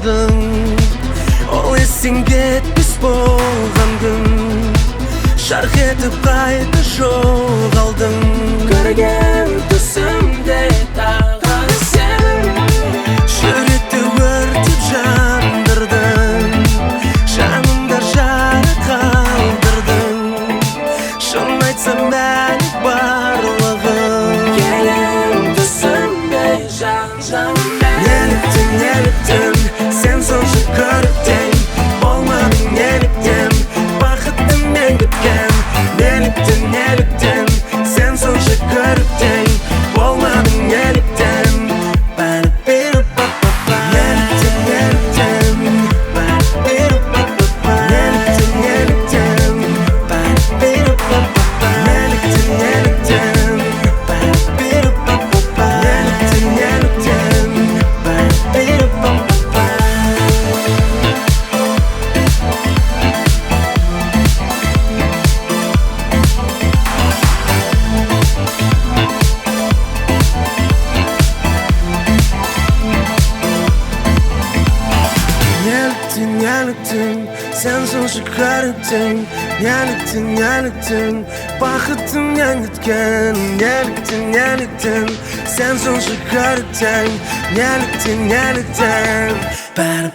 қалдың. Ол есің кетпес болған күн, жарқ етіп қайта жоғалдың. Көрген түсімде тағы сен, жүректі өртеп жандырдың, жанымда жарық қалдырдың. Шын айтсам бәрі барлығын, келем түсімде жан-жаныммен. Неліктен сен сонша көріктен, болмадың неліктен, бақытыммен күткен. Неліктен сен сонша көріктен, болмадың неліктен. Sen sonsuza körüktün, nеліктен, бақытыммен күткен. Неліктен, sen sonsuza körüktün, неліктен, бәрі